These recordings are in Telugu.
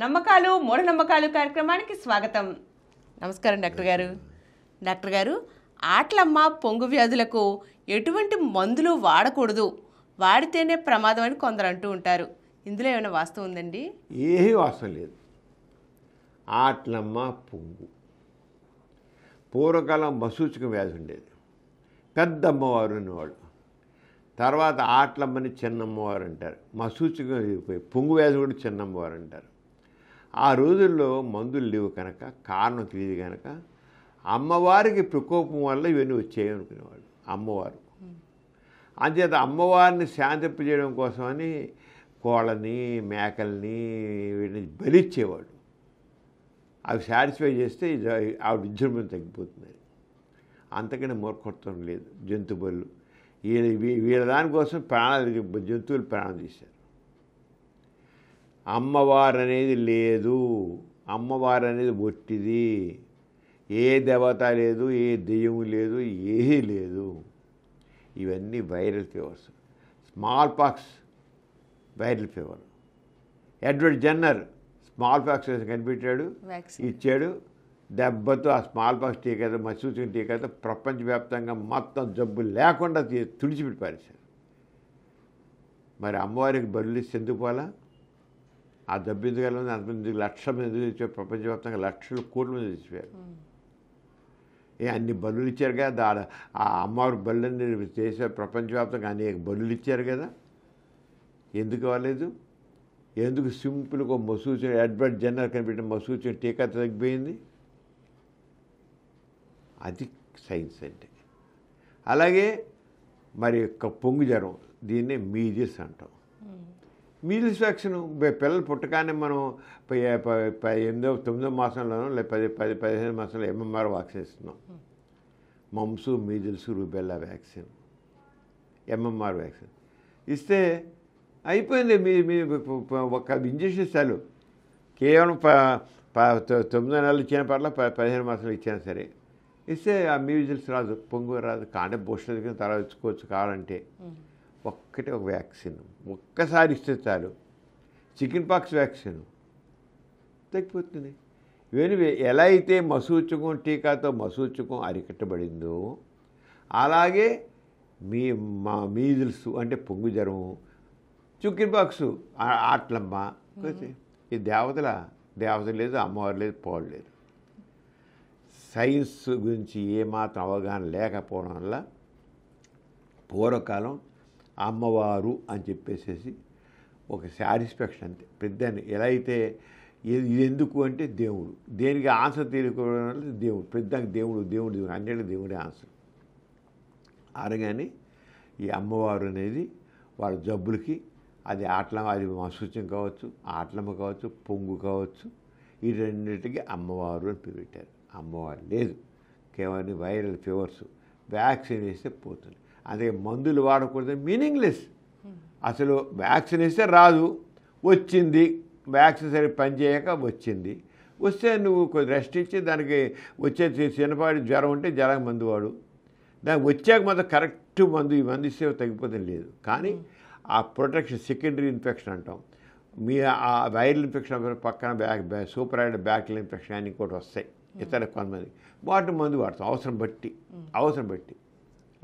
నమ్మకాలు మూఢనమ్మకాలు కార్యక్రమానికి స్వాగతం. నమస్కారం డాక్టర్ గారు. డాక్టర్ గారు, ఆట్లమ్మ పొంగు వ్యాధులకు ఎటువంటి మందులు వాడకూడదు, వాడితేనే ప్రమాదం అని కొందరు అంటూ ఉంటారు. ఇందులో ఏమైనా వాస్తవం ఉందండి? ఏమీ వాస్తవం లేదు. ఆట్లమ్మ పొంగు పూర్వకాలం మసూచిక వ్యాధి ఉండేది. పెద్ద అమ్మవారు అనేవాడు. తర్వాత ఆట్లమ్మని చిన్నమ్మవారు అంటారు. మసూచిక పొంగు వ్యాధి కూడా చిన్నమ్మవారు అంటారు. ఆ రోజుల్లో మందులు లేవు కనుక, కారణం తెలియదు కనుక అమ్మవారికి ప్రకోపం వల్ల ఇవన్నీ వచ్చాయి అనుకునేవాడు అమ్మవారు. అంచేత అమ్మవారిని శాంతింపజేయడం కోసమని కోళ్ళని, మేకల్ని వీటిని బలిచ్చేవాడు. అవి సాటిస్ఫై చేస్తే ఆవిడ విజృంభణ తగ్గిపోతుంది. అంతకన్నా మూర్ఖత్వం లేదు. జంతు బలు వీళ్ళ దానికోసం జంతువులు ప్రాణం తీశారు. అమ్మవారు అనేది లేదు. అమ్మవారు అనేది ఒట్టిది. ఏ దేవత లేదు, ఏ దెయ్యం లేదు, ఏమీ లేదు. ఇవన్నీ viral fevers. Smallpox viral fever. Edward Jenner smallpox కనిపెట్టాడు, ఇచ్చాడు. దెబ్బతో ఆ స్మాల్ పాక్స్ టీకాతో, మసూచిక టీకాతో ప్రపంచవ్యాప్తంగా మొత్తం జబ్బు లేకుండా తుడిచిపెట్టి పారేశారు. మరి అమ్మవారికి బరులు ఇస్తే ఎందుకు పోలా? ఆ జబ్బు ఎందుకు వెళ్ళింది? అంతమంది లక్షల మంది ఎందుకు తెచ్చారు? ప్రపంచవ్యాప్తంగా లక్షల కోట్ల మంది తెచ్చిపోయారు. అన్ని బలులు ఇచ్చారు కదా. ఆ అమ్మవారి బళ్ళని చేశారు. ప్రపంచవ్యాప్తంగా అనేక బలులు ఇచ్చారు కదా. ఎందుకు అవ్వలేదు? ఎందుకు సింపుల్గా మసూచిక ఎడ్వర్డ్ జెన్నర్ కనిపెట్టిన మసూచిక టీకా తగ్గిపోయింది? అది సైన్స్ అంటే. అలాగే మరి పొంగు జ్వరం, దీన్నే మీజిల్స్ అంటాం. మీజిల్స్ వ్యాక్సిన్ పిల్లలు పుట్టగానే మనం 9వ మాసంలోనో లేదా 15 మాసంలో MMR వ్యాక్సిన్ ఇస్తున్నాం. Mumps, measles, rubella vaccine, MMR vaccine ఇస్తే అయిపోయింది. మీ ఒక ఇంజక్షన్ చాలు. కేవలం 9 నెలలు ఇచ్చిన పర్ల 15 మాసాలు ఇచ్చినా సరే ఇస్తే ఆ మీజిల్స్ రాదు, పొంగు రాదు. కాంటే బూస్టర్ దగ్గర తర్వాత ఇచ్చుకోవచ్చు కావాలంటే. ఒక్కటే ఒక వ్యాక్సిన్ ఒక్కసారి ఇస్తే చాలు. చికెన్ పాక్స్ వ్యాక్సిన్ తగ్గిపోతుంది. ఇవన్నీ ఎలా అయితే మసూచకం టీకాతో మసూచకం అరికట్టబడిందో అలాగే మీజిల్స్ అంటే పొంగు జ్వరం, చికెన్ పాక్స్, ఆట్లమ్మ, ఈ దేవత లేదు, అమ్మవారు లేదు, పోడు లేదు. సైన్స్ గురించి ఏమాత్రం అవగాహన లేకపోవడం వల్ల పూర్వకాలం అమ్మవారు అని చెప్పేసేసి ఒక సాటిస్ఫాక్షన్ అంతే. పెద్దని ఎలా అయితే ఇది ఎందుకు అంటే దేవుడు, దేనికి ఆన్సర్ తెలియకపోవడం వల్ల దేవుడు, పెద్దానికి దేవుడు అన్నిటికీ దేవుడే ఆన్సర్. అనగానే ఈ అమ్మవారు అనేది వాళ్ళ జబ్బులకి అది మసూచం కావచ్చు, ఆట్లమ్మ కావచ్చు, పొంగు కావచ్చు, ఈ రెండింటికి అమ్మవారు అని పేరు పెట్టారు. అమ్మవారు లేదు. కేవలం వైరల్ ఫీవర్స్. వ్యాక్సిన్ వేస్తే పోతుంది. అదే మందులు వాడకూడదు, మీనింగ్లెస్. అసలు వ్యాక్సిన్ వేస్తే రాదు, వచ్చింది. వ్యాక్సిన్ సరిగ్గా పనిచేయక వచ్చింది. వస్తే నువ్వు కొద్ది రెస్ట్ ఇచ్చి దానికి వచ్చే చిన్నపాటి జ్వరం ఉంటే జ్వరం మందు వాడు. దానికి వచ్చాక మాత్రం కరెక్ట్ మందు ఈ మందు ఇస్తే తగ్గిపోతుంది లేదు. కానీ ఆ ప్రొటెక్షన్, సెకండరీ ఇన్ఫెక్షన్ అంటాం. మీ ఆ వైరల్ ఇన్ఫెక్షన్ పక్కన సూపర్ బ్యాక్టీరియల్ ఇన్ఫెక్షన్ అని ఇంకోటి వస్తాయి ఇతర కొంతమంది. వాటి మందు వాడతాం అవసరం బట్టి.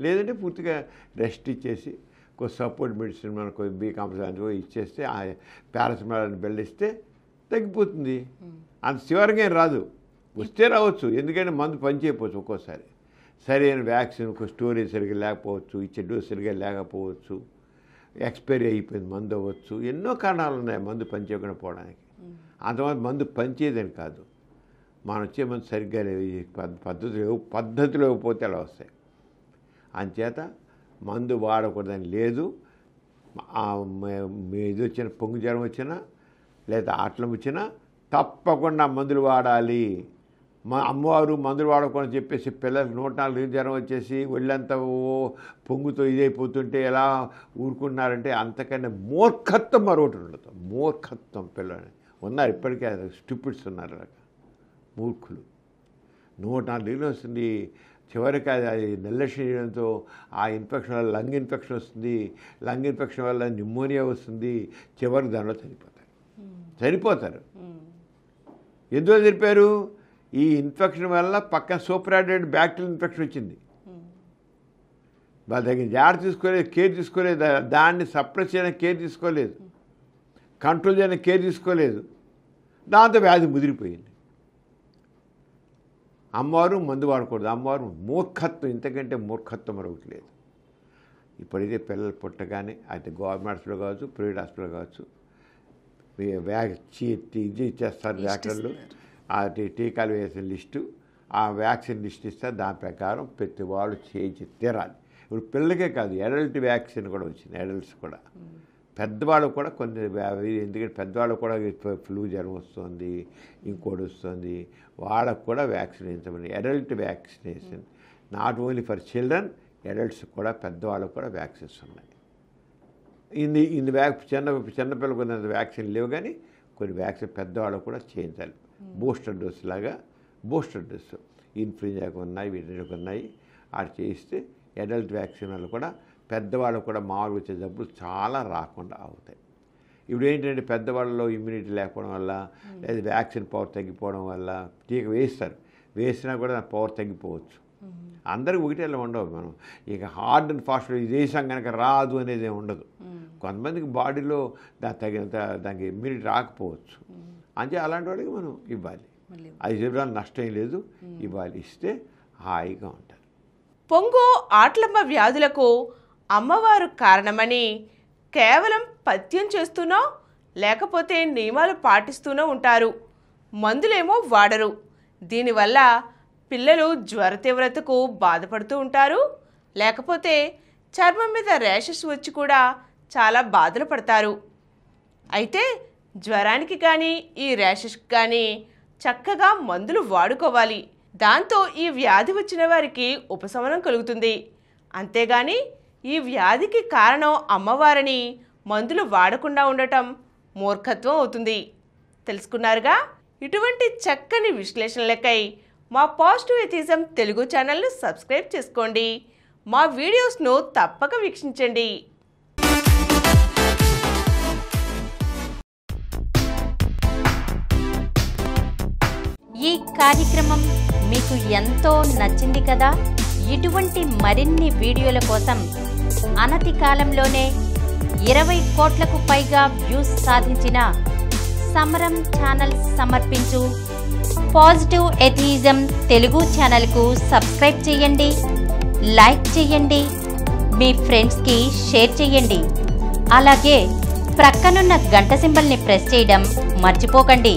లేదంటే పూర్తిగా రెస్ట్ ఇచ్చేసి కొంచెం సపోర్ట్ మెడిసిన్ మనకు బీ కాంప్లెక్స్ ఇచ్చేస్తే ఆ పారాసిటమాల్ బెల్లిస్తే తగ్గిపోతుంది. అంత చివరిగా ఏం రాదు. వస్తే రావచ్చు, ఎందుకంటే మందు పనిచేయకపోవచ్చు. ఒక్కోసారి సరైన వ్యాక్సిన్ స్టోరేజ్ సరిగ్గా లేకపోవచ్చు, ఇచ్చే డోస్ సరిగ్గా లేకపోవచ్చు, ఎక్స్పైరీ అయిపోయింది మందు అవ్వచ్చు. ఎన్నో కారణాలు ఉన్నాయి మందు పనిచేయకుండా పోవడానికి. అంతమంది మందు పనిచేయదని కాదు, మనం వచ్చే మందు సరిగ్గా పద్ధతిలో ఇవ్వకపోతే అలా వస్తాయి. అంచేత మందు వాడకూడదని లేదు. ఇది వచ్చిన పొంగు జ్వరం వచ్చినా లేదా ఆటలం వచ్చినా తప్పకుండా మందులు వాడాలి. అమ్మవారు మందులు వాడకూడదని చెప్పేసి పిల్లలకు 104 జ్వరం వచ్చేసి ఒళ్ళంతా పొంగుతో ఇదైపోతుంటే ఎలా ఊరుకున్నారంటే అంతకన్నా మూర్ఖత్వం మరొకటి ఉండదు. మూర్ఖత్వం పిల్లలు ఉన్నారు ఇప్పటికే, స్టూపిడ్స్ ఉన్నారు అలాగా మూర్ఖులు. 104 వస్తుంది. చివరికి అది నిర్లక్ష్యం చేయడంతో ఆ ఇన్ఫెక్షన్ వల్ల లంగ్ ఇన్ఫెక్షన్ వస్తుంది. లంగ్ ఇన్ఫెక్షన్ వల్ల న్యూమోనియా వస్తుంది. చివరికి దానిలో చనిపోతారు. ఎందువల్ల చెప్పారు? ఈ ఇన్ఫెక్షన్ వల్ల పక్కన సూపరాడెడ్ బ్యాక్టీరియల్ ఇన్ఫెక్షన్ వచ్చింది. వాళ్ళ దగ్గర జాగ్రత్త తీసుకోలేదు, కేర్ తీసుకోలేదు, దాన్ని సప్రెస్ చేయడానికి కేర్ తీసుకోలేదు, కంట్రోల్ చేయడానికి కేర్ తీసుకోలేదు. దాంతో వ్యాధి ముదిరిపోయింది. అమ్మవారు మందు వాడకూడదు. అమ్మవారు మూర్ఖత్వం, ఇంతకంటే మూర్ఖత్వం మరొకటి లేదు. ఇప్పుడైతే పిల్లలు పుట్టగానే అయితే గవర్నమెంట్ హాస్పిటల్ కావచ్చు, ప్రైవేట్ హాస్పిటల్ కావచ్చు, ఇది ఇచ్చేస్తారు డాక్టర్లు. ఆ టీకాలు వేసిన లిస్టు, ఆ వ్యాక్సిన్ లిస్ట్ ఇస్తారు. దాని ప్రకారం ప్రతి వాళ్ళు చేయించి తీరాలి. ఇప్పుడు పిల్లలకే కాదు, అడల్ట్ వ్యాక్సిన్ కూడా వచ్చింది. అడల్ట్స్ కూడా, పెద్దవాళ్ళు కూడా కొన్ని, ఎందుకంటే పెద్దవాళ్ళు కూడా ఫ్లూ జ్వరం వస్తుంది, ఇంకోటి వస్తుంది, వాళ్ళకు కూడా వ్యాక్సిన్ వేయించమని. Adult vaccination not only for children, adults కూడా, పెద్దవాళ్ళకు కూడా వ్యాక్సిన్స్ ఉన్నాయి. చిన్నపిల్లలకు ఉన్నంత వ్యాక్సిన్ లేవు, కానీ కొన్ని వ్యాక్సిన్ పెద్దవాళ్ళకు కూడా చేయించాలి. బూస్టర్ డోస్ లాగా, బూస్టర్ డోస్ ఇన్ఫ్లుయెంజాకు ఉన్నాయి, వీటికి ఉన్నాయి. అది చేయిస్తే అడల్ట్ వ్యాక్సిన్ వల్ల కూడా పెద్దవాళ్ళకు కూడా మామూలు వచ్చే జబ్బులు చాలా రాకుండా అవుతాయి. ఇప్పుడు ఏంటంటే పెద్దవాళ్ళలో ఇమ్యూనిటీ లేకపోవడం వల్ల, లేదా వ్యాక్సిన్ పవర్ తగ్గిపోవడం వల్ల టీకా వేసినా కూడా పవర్ తగ్గిపోవచ్చు. అందరికి ఒకటే ఉండవు. మనం ఇక హార్డ్ అండ్ ఫాస్ట్ ఇది వేసాం కనుక రాదు అనేది ఉండదు. కొంతమందికి బాడీలో తగినంత దానికి ఇమ్యూనిటీ రాకపోవచ్చు. అంటే అలాంటి వాడికి మనం ఇవ్వాలి. అది చెప్పడానికి నష్టం లేదు, ఇవ్వాలి. ఇస్తే హాయిగా ఉంటారు. పొంగు ఆట్లమ్మ వ్యాధులకు అమ్మవారు కారణమని కేవలం పథ్యం చేస్తూనో లేకపోతే నియమాలు పాటిస్తూనో ఉంటారు. మందులేమో వాడరు. దీనివల్ల పిల్లలు జ్వర తీవ్రతకు బాధపడుతూ ఉంటారు. లేకపోతే చర్మం మీద ర్యాషెస్ వచ్చి కూడా చాలా బాధలు పడతారు. అయితే జ్వరానికి కానీ ఈ ర్యాషెస్కి కానీ చక్కగా మందులు వాడుకోవాలి. దాంతో ఈ వ్యాధి వచ్చిన వారికి ఉపశమనం కలుగుతుంది. అంతేగాని ఈ వ్యాధికి కారణం అమ్మవారని మందులు వాడకుండా ఉండటం మూర్ఖత్వం అవుతుంది. తెలుసుకున్నారుగా? ఇటువంటి చక్కని విశ్లేషణలకై మా పాజిటివ్ ఎథిజం తెలుగు ఛానల్ను సబ్స్క్రైబ్ చేసుకోండి. మా వీడియోస్ను తప్పక వీక్షించండి. ఈ కార్యక్రమం మీకు ఎంతో నచ్చింది కదా? ఇటువంటి మరిన్ని వీడియోల కోసం అనతి కాలంలోనే 20 కోట్లకు పైగా వ్యూస్ సాధించిన సమరం ఛానల్ సమర్పించు పాజిటివ్ ఎథిజం తెలుగు ఛానల్కు సబ్స్క్రైబ్ చేయండి, లైక్ చేయండి, మీ ఫ్రెండ్స్కి షేర్ చేయండి. అలాగే ప్రక్కనున్న గంట సింబల్ని ప్రెస్ చేయడం మర్చిపోకండి.